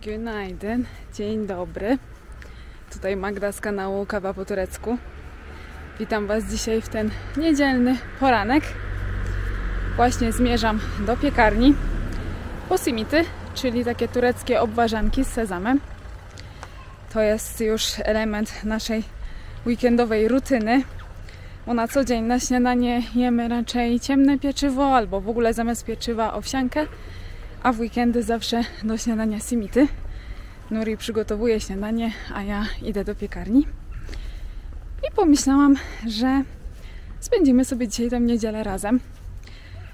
Günaydın, dzień dobry. Tutaj Magda z kanału Kawa po turecku. Witam Was dzisiaj w ten niedzielny poranek. Właśnie zmierzam do piekarni po simity, czyli takie tureckie obwarzanki z sezamem. To jest już element naszej weekendowej rutyny, bo na co dzień na śniadanie jemy raczej ciemne pieczywo albo w ogóle zamiast pieczywa owsiankę, a w weekendy zawsze do śniadania simity. Nuri przygotowuje śniadanie, a ja idę do piekarni. I pomyślałam, że spędzimy sobie dzisiaj tę niedzielę razem.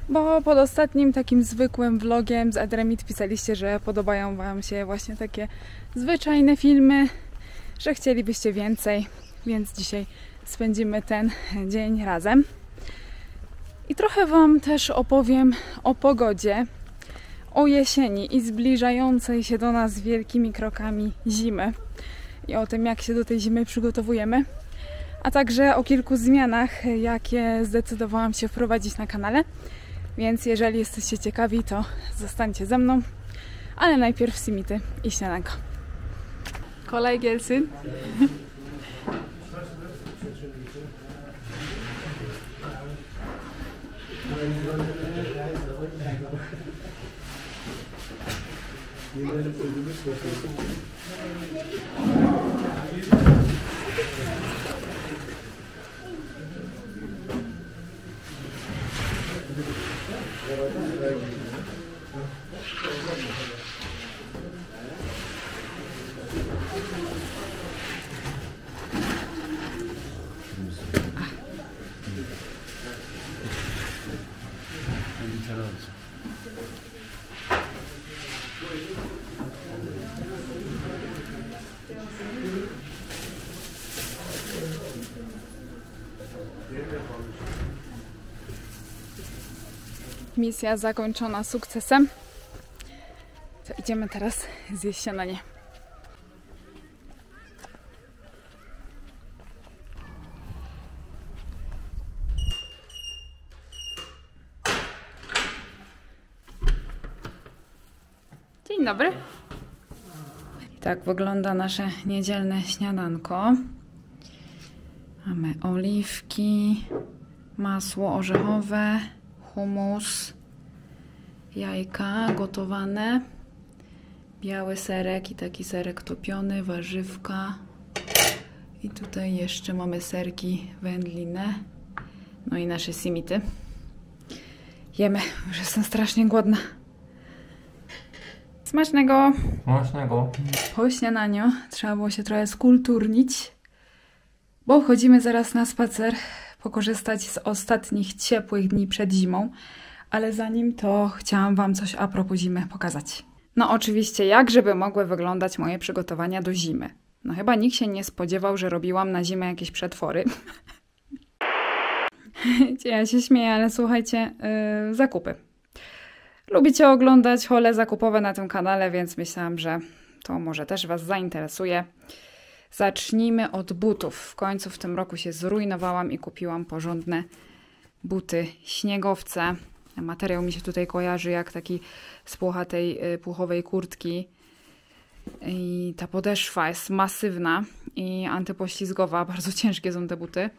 Bo pod ostatnim takim zwykłym vlogiem z Edremit pisaliście, że podobają Wam się właśnie takie zwyczajne filmy, że chcielibyście więcej, więc dzisiaj spędzimy ten dzień razem. I trochę Wam też opowiem o pogodzie, o jesieni i zbliżającej się do nas wielkimi krokami zimy i o tym, jak się do tej zimy przygotowujemy, a także o kilku zmianach, jakie zdecydowałam się wprowadzić na kanale. Więc jeżeli jesteście ciekawi, to zostańcie ze mną, ale najpierw simity i śniadanko. Kolay gelsin. Misja zakończona sukcesem. To idziemy teraz zjeść śniadanie. Dzień dobry. Tak wygląda nasze niedzielne śniadanko. Mamy oliwki, masło orzechowe, hummus, jajka gotowane, biały serek i taki serek topiony, warzywka. I tutaj jeszcze mamy serki wędlinne, no i nasze simity. Jemy, już jestem strasznie głodna. Smacznego! Smacznego! Po śniadaniu trzeba było się trochę skulturnić, bo wchodzimy zaraz na spacer, pokorzystać z ostatnich ciepłych dni przed zimą, ale zanim to chciałam Wam coś a propos zimy pokazać. No oczywiście, jak żeby mogły wyglądać moje przygotowania do zimy? No chyba nikt się nie spodziewał, że robiłam na zimę jakieś przetwory. Ja się śmieję, ale słuchajcie, zakupy. Lubicie oglądać hole zakupowe na tym kanale, więc myślałam, że to może też Was zainteresuje. Zacznijmy od butów. W końcu w tym roku się zrujnowałam i kupiłam porządne buty śniegowce. Materiał mi się tutaj kojarzy jak taki z puchatej puchowej kurtki. I ta podeszwa jest masywna i antypoślizgowa. Bardzo ciężkie są te buty.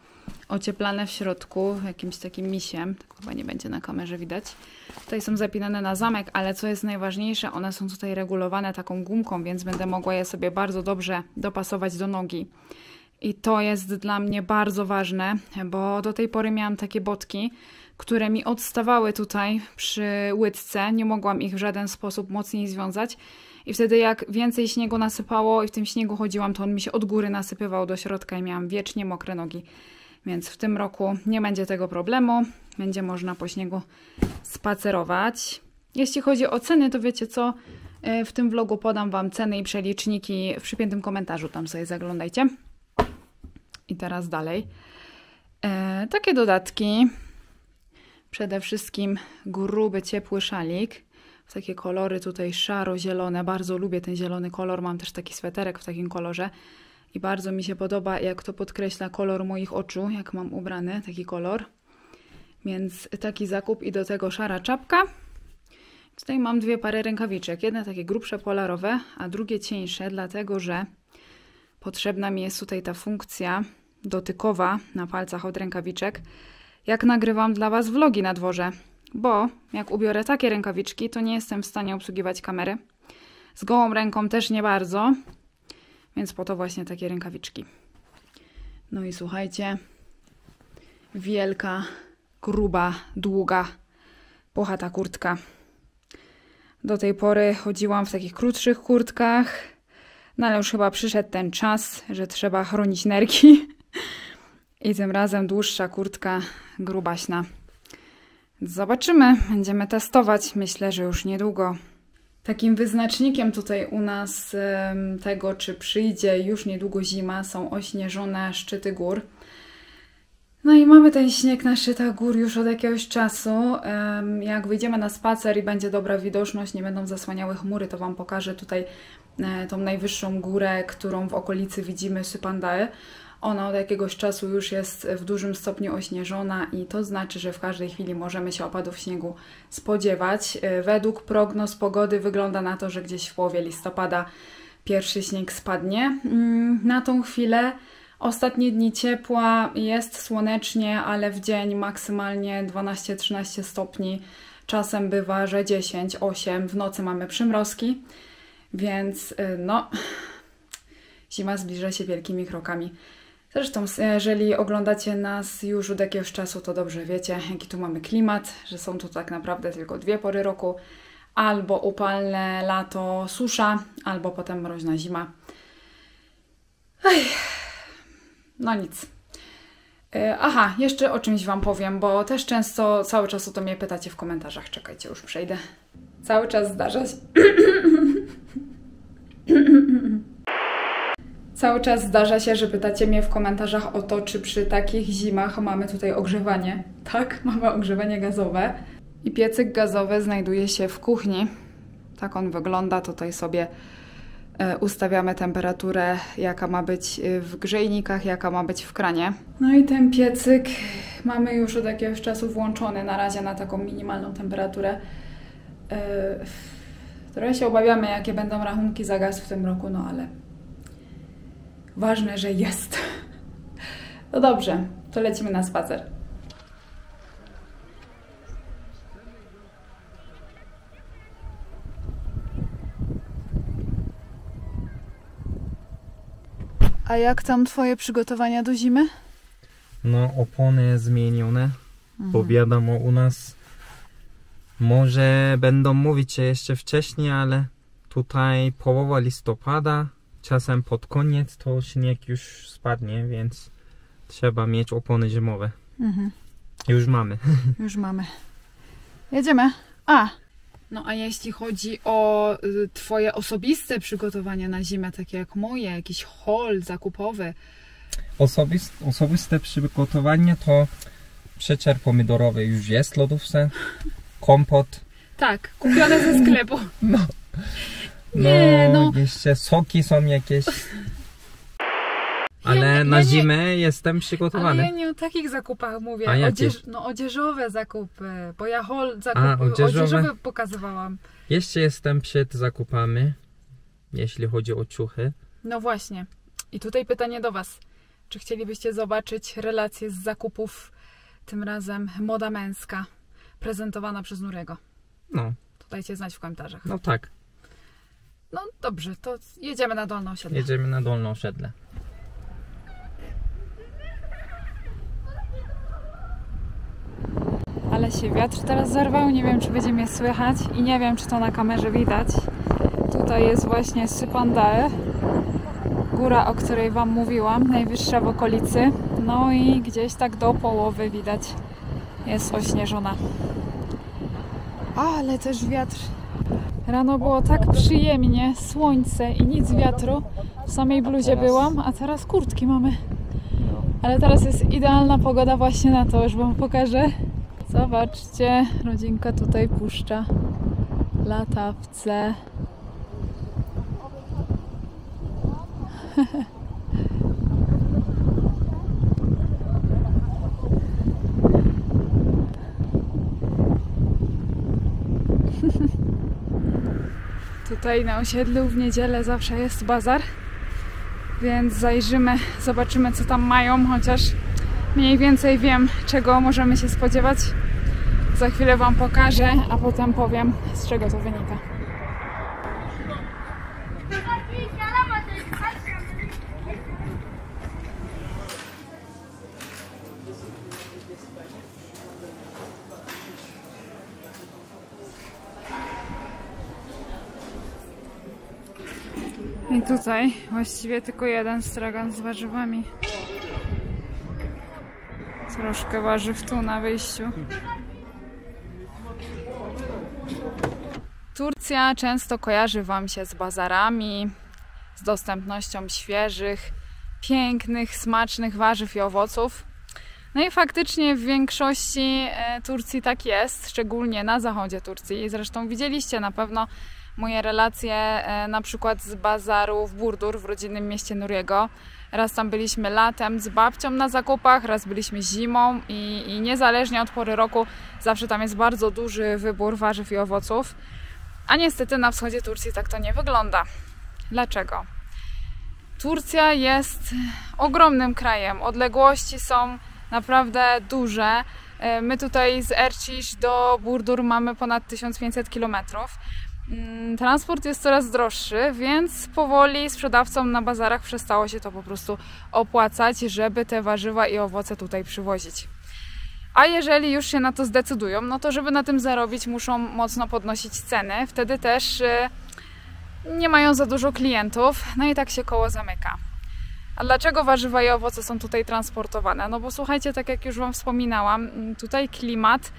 Ocieplane w środku jakimś takim misiem. Tak chyba nie będzie na kamerze widać. Tutaj są zapinane na zamek, ale co jest najważniejsze, one są tutaj regulowane taką gumką, więc będę mogła je sobie bardzo dobrze dopasować do nogi. I to jest dla mnie bardzo ważne, bo do tej pory miałam takie botki, które mi odstawały tutaj przy łydce. Nie mogłam ich w żaden sposób mocniej związać. I wtedy jak więcej śniegu nasypało i w tym śniegu chodziłam, to on mi się od góry nasypywał do środka i miałam wiecznie mokre nogi. Więc w tym roku nie będzie tego problemu. Będzie można po śniegu spacerować. Jeśli chodzi o ceny, to wiecie co? W tym vlogu podam Wam ceny i przeliczniki w przypiętym komentarzu. Tam sobie zaglądajcie. I teraz dalej. Takie dodatki. Przede wszystkim gruby, ciepły szalik. W takie kolory tutaj szaro-zielone. Bardzo lubię ten zielony kolor. Mam też taki sweterek w takim kolorze. I bardzo mi się podoba, jak to podkreśla kolor moich oczu, jak mam ubrany taki kolor. Więc taki zakup i do tego szara czapka. Tutaj mam dwie pary rękawiczek. Jedne takie grubsze polarowe, a drugie cieńsze, dlatego że potrzebna mi jest tutaj ta funkcja dotykowa na palcach od rękawiczek, jak nagrywam dla Was vlogi na dworze. Bo jak ubiorę takie rękawiczki, to nie jestem w stanie obsługiwać kamery. Z gołą ręką też nie bardzo, więc po to właśnie takie rękawiczki. No i słuchajcie, wielka, gruba, długa, puchata kurtka. Do tej pory chodziłam w takich krótszych kurtkach, no ale już chyba przyszedł ten czas, że trzeba chronić nerki. I tym razem dłuższa kurtka, grubaśna. Zobaczymy, będziemy testować, myślę, że już niedługo. Takim wyznacznikiem tutaj u nas tego, czy przyjdzie już niedługo zima, są ośnieżone szczyty gór. No i mamy ten śnieg na szczytach gór już od jakiegoś czasu. Jak wyjdziemy na spacer i będzie dobra widoczność, nie będą zasłaniały chmury, to Wam pokażę tutaj tą najwyższą górę, którą w okolicy widzimy, Sypandae. Ona od jakiegoś czasu już jest w dużym stopniu ośnieżona i to znaczy, że w każdej chwili możemy się opadów śniegu spodziewać. Według prognoz pogody wygląda na to, że gdzieś w połowie listopada pierwszy śnieg spadnie. Na tą chwilę ostatnie dni ciepła, jest słonecznie, ale w dzień maksymalnie 12-13 stopni. Czasem bywa, że 10, 8, w nocy mamy przymrozki, więc no, zima zbliża się wielkimi krokami. Zresztą, jeżeli oglądacie nas już od jakiegoś czasu, to dobrze wiecie, jaki tu mamy klimat, że są tu tak naprawdę tylko dwie pory roku, albo upalne lato, susza, albo potem mroźna zima. No nic. Aha, jeszcze o czymś Wam powiem, bo też często cały czas o to mnie pytacie w komentarzach. Czekajcie, już przejdę. Cały czas zdarza się... Cały czas zdarza się, że pytacie mnie w komentarzach o to, czy przy takich zimach mamy tutaj ogrzewanie. Tak, mamy ogrzewanie gazowe. I piecyk gazowy znajduje się w kuchni. Tak on wygląda. Tutaj sobie ustawiamy temperaturę, jaka ma być w grzejnikach, jaka ma być w kranie. No i ten piecyk mamy już od jakiegoś czasu włączony na razie na taką minimalną temperaturę. Trochę się obawiamy, jakie będą rachunki za gaz w tym roku, no ale ważne, że jest. No dobrze, to lecimy na spacer. A jak tam Twoje przygotowania do zimy? No, opony zmienione, bo wiadomo, u nas może będą mówić się jeszcze wcześniej, ale tutaj połowa listopada, czasem pod koniec to śnieg już spadnie, więc trzeba mieć opony zimowe. Już mamy. Już mamy. Jedziemy. No a jeśli chodzi o Twoje osobiste przygotowania na zimę, takie jak moje, jakiś haul zakupowy? Osobiste przygotowanie to przecier pomidorowy już jest w lodówce, kompot. Tak, kupione ze sklepu. No, jeszcze soki są jakieś. Ale na zimę jestem przygotowany. Ale ja nie o takich zakupach mówię. A jakie? Odzieżowe zakupy. Bo ja haul odzieżowe? odzieżowe pokazywałam. Jeszcze jestem przed zakupami, jeśli chodzi o ciuchy. No właśnie. I tutaj pytanie do Was. Czy chcielibyście zobaczyć relacje z zakupów, tym razem moda męska, prezentowana przez Nurego? No. To dajcie znać w komentarzach. No tak. No dobrze, to jedziemy na Dolne Osiedle. Jedziemy na Dolne Osiedle. Ale się wiatr teraz zerwał, nie wiem, czy będzie mnie słychać i nie wiem, czy to na kamerze widać. Tutaj jest właśnie Sypandae, góra, o której Wam mówiłam, najwyższa w okolicy. No i gdzieś tak do połowy widać jest ośnieżona. Ale też wiatr. Rano było tak przyjemnie, słońce i nic wiatru. W samej bluzie byłam, a teraz kurtki mamy. Ale teraz jest idealna pogoda właśnie na to, już Wam pokażę. Zobaczcie, rodzinka tutaj puszcza latawce. Tutaj na osiedlu w niedzielę zawsze jest bazar, więc zajrzymy, zobaczymy co tam mają, chociaż mniej więcej wiem, czego możemy się spodziewać. Za chwilę Wam pokażę, a potem powiem, z czego to wynika. I tutaj właściwie tylko jeden stragan z warzywami. Troszkę warzyw tu na wyjściu. Turcja często kojarzy Wam się z bazarami, z dostępnością świeżych, pięknych, smacznych warzyw i owoców. No i faktycznie w większości Turcji tak jest, szczególnie na zachodzie Turcji. Zresztą widzieliście na pewno moje relacje na przykład z bazaru w Burdur, w rodzinnym mieście Nuriego. Raz tam byliśmy latem z babcią na zakupach, raz byliśmy zimą i niezależnie od pory roku zawsze tam jest bardzo duży wybór warzyw i owoców. A niestety na wschodzie Turcji tak to nie wygląda. Dlaczego? Turcja jest ogromnym krajem. Odległości są naprawdę duże. My tutaj z Ercisz do Burdur mamy ponad 1500 km. Transport jest coraz droższy, więc powoli sprzedawcom na bazarach przestało się to po prostu opłacać, żeby te warzywa i owoce tutaj przywozić. A jeżeli już się na to zdecydują, no to żeby na tym zarobić, muszą mocno podnosić ceny. Wtedy też nie mają za dużo klientów, no i tak się koło zamyka. A dlaczego warzywa i owoce są tutaj transportowane? No bo słuchajcie, tak jak już Wam wspominałam, tutaj klimat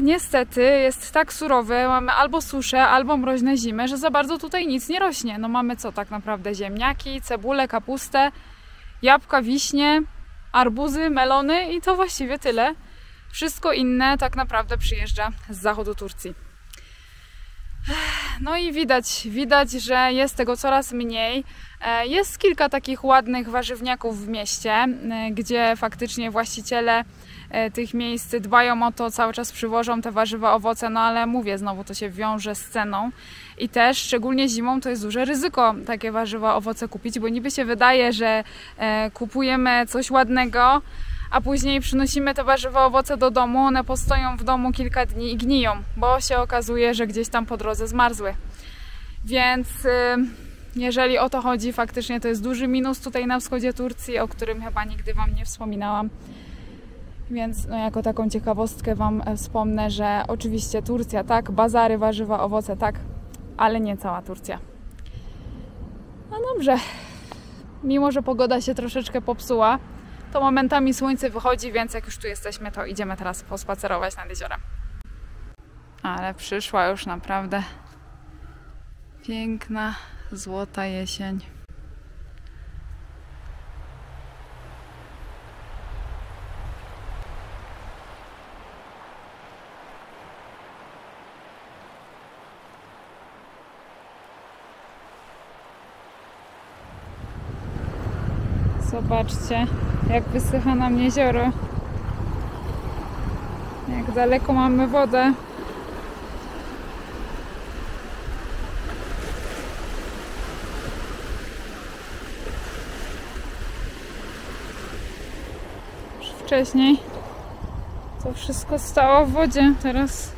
niestety jest tak surowy, mamy albo susze, albo mroźne zimy, że za bardzo tutaj nic nie rośnie. No mamy co tak naprawdę? Ziemniaki, cebulę, kapustę, jabłka, wiśnie, arbuzy, melony i to właściwie tyle. Wszystko inne tak naprawdę przyjeżdża z zachodu Turcji. No i widać, że jest tego coraz mniej. Jest kilka takich ładnych warzywniaków w mieście, gdzie faktycznie właściciele tych miejsc dbają o to, cały czas przywożą te warzywa, owoce, no ale mówię, znowu to się wiąże z ceną i też szczególnie zimą to jest duże ryzyko takie warzywa, owoce kupić, bo niby się wydaje, że kupujemy coś ładnego, a później przynosimy te warzywa, owoce do domu, one postoją w domu kilka dni i gniją, bo się okazuje, że gdzieś tam po drodze zmarzły. Więc jeżeli o to chodzi, faktycznie to jest duży minus tutaj na wschodzie Turcji, o którym chyba nigdy Wam nie wspominałam. Więc no, jako taką ciekawostkę Wam wspomnę, że oczywiście Turcja tak, bazary, warzywa, owoce tak, ale nie cała Turcja. No dobrze, mimo że pogoda się troszeczkę popsuła, to momentami słońce wychodzi, więc jak już tu jesteśmy, to idziemy teraz pospacerować nad jeziorem. Ale przyszła już naprawdę piękna, złota jesień. Zobaczcie, jak wysycha nam jezioro. Jak daleko mamy wodę. Już wcześniej to wszystko stało w wodzie, teraz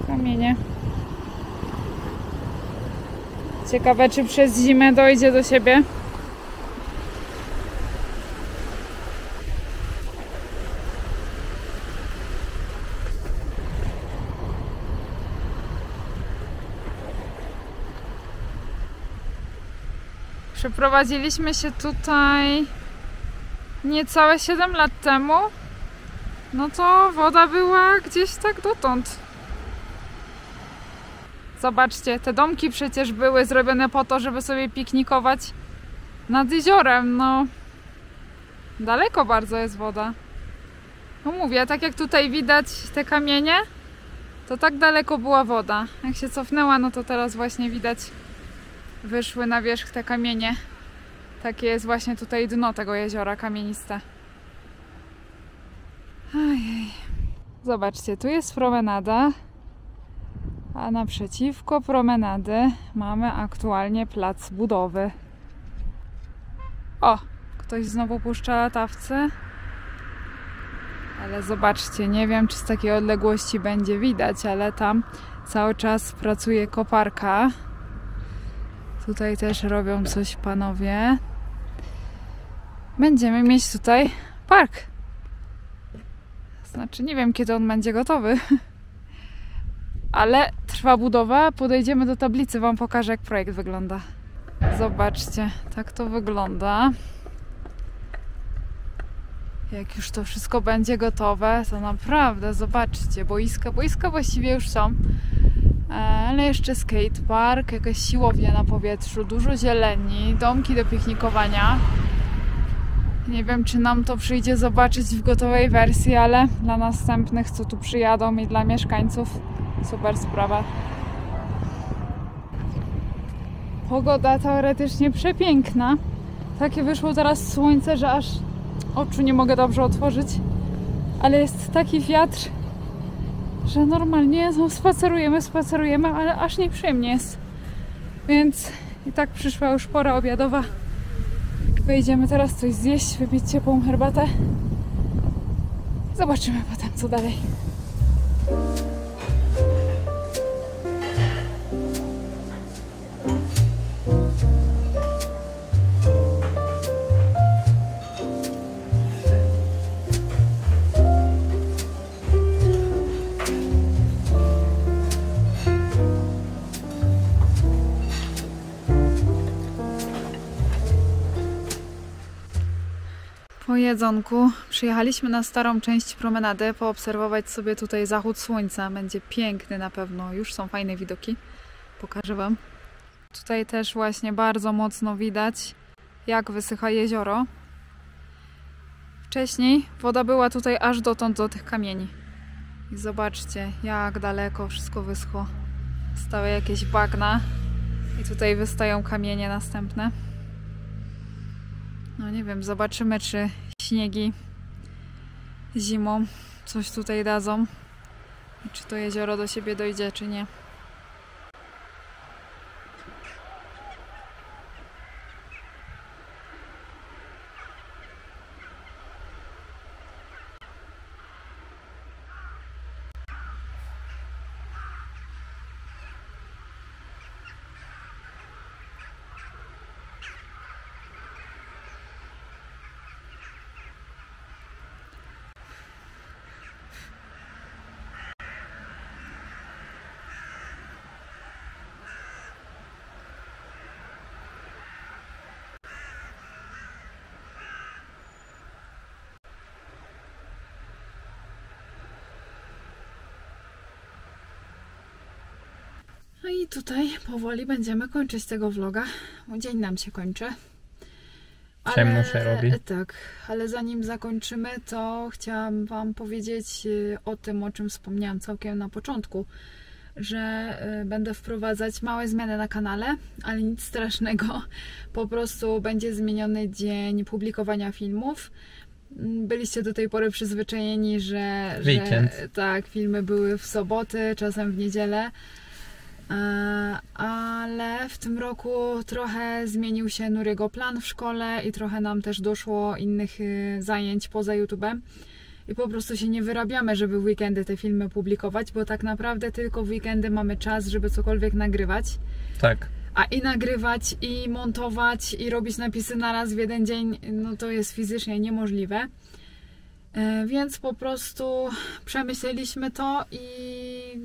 kamienie. Ciekawe, czy przez zimę dojdzie do siebie. Przeprowadziliśmy się tutaj niecałe 7 lat temu. No to woda była gdzieś tak dotąd. Zobaczcie, te domki przecież były zrobione po to, żeby sobie piknikować nad jeziorem. No, daleko bardzo jest woda. No mówię, tak jak tutaj widać te kamienie, to tak daleko była woda. Jak się cofnęła, no to teraz właśnie widać, wyszły na wierzch te kamienie. Takie jest właśnie tutaj dno tego jeziora kamieniste. Ojej. Zobaczcie, tu jest promenada. A naprzeciwko promenady mamy aktualnie plac budowy. O! Ktoś znowu puszcza latawce. Ale zobaczcie, nie wiem, czy z takiej odległości będzie widać, ale tam cały czas pracuje koparka. Tutaj też robią coś panowie. Będziemy mieć tutaj park. Znaczy, nie wiem, kiedy on będzie gotowy. Ale trwa budowa. Podejdziemy do tablicy, wam pokażę, jak projekt wygląda. Zobaczcie, tak to wygląda. Jak już to wszystko będzie gotowe, to naprawdę, zobaczcie, boiska właściwie już są. Ale jeszcze skatepark, jakaś siłownia na powietrzu, dużo zieleni, domki do piknikowania. Nie wiem, czy nam to przyjdzie zobaczyć w gotowej wersji, ale dla następnych, co tu przyjadą i dla mieszkańców, super sprawa. Pogoda teoretycznie przepiękna. Takie wyszło teraz słońce, że aż oczu nie mogę dobrze otworzyć. Ale jest taki wiatr, że normalnie spacerujemy, ale aż nieprzyjemnie jest. Więc i tak przyszła już pora obiadowa. Wyjdziemy teraz coś zjeść, wypić ciepłą herbatę. Zobaczymy potem, co dalej. Po jedzonku przyjechaliśmy na starą część promenady poobserwować sobie tutaj zachód słońca. Będzie piękny na pewno. Już są fajne widoki. Pokażę wam. Tutaj też właśnie bardzo mocno widać, jak wysycha jezioro. Wcześniej woda była tutaj aż dotąd, do tych kamieni. I zobaczcie, jak daleko wszystko wyschło. Stały jakieś bagna i tutaj wystają kamienie następne. No nie wiem, zobaczymy, czy śniegi zimą coś tutaj dadzą. I czy to jezioro do siebie dojdzie, czy nie. No i tutaj powoli będziemy kończyć tego vloga, bo dzień nam się kończy. Ciemno się robi. Tak, ale zanim zakończymy, to chciałam wam powiedzieć o tym, o czym wspomniałam całkiem na początku, że będę wprowadzać małe zmiany na kanale, ale nic strasznego. Po prostu będzie zmieniony dzień publikowania filmów. Byliście do tej pory przyzwyczajeni, że tak, filmy były w soboty, czasem w niedzielę. Ale w tym roku trochę zmienił się Nuriego plan w szkole i trochę nam też doszło innych zajęć poza YouTube'em i po prostu się nie wyrabiamy, żeby w weekendy te filmy publikować, bo tak naprawdę tylko w weekendy mamy czas, żeby cokolwiek nagrywać. Tak. A i nagrywać, i montować, i robić napisy naraz w jeden dzień, no to jest fizycznie niemożliwe. Więc po prostu przemyśleliśmy to i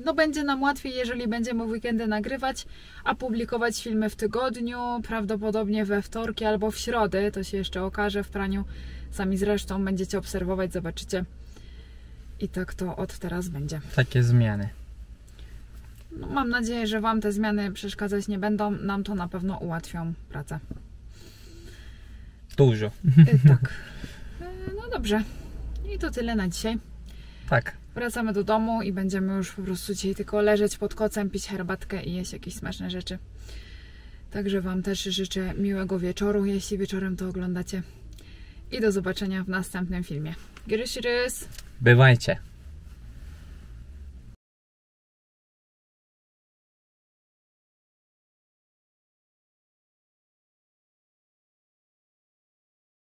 no będzie nam łatwiej, jeżeli będziemy w weekendy nagrywać, a publikować filmy w tygodniu, prawdopodobnie we wtorki albo w środy, to się jeszcze okaże w praniu, sami zresztą będziecie obserwować, zobaczycie. I tak to od teraz będzie. Takie zmiany. No, mam nadzieję, że wam te zmiany przeszkadzać nie będą, nam to na pewno ułatwią pracę. Dużo. Tak. No dobrze. I to tyle na dzisiaj. Tak. Wracamy do domu i będziemy już po prostu dzisiaj tylko leżeć pod kocem, pić herbatkę i jeść jakieś smaczne rzeczy. Także wam też życzę miłego wieczoru, jeśli wieczorem to oglądacie. I do zobaczenia w następnym filmie. Görüşürüz! Bywajcie!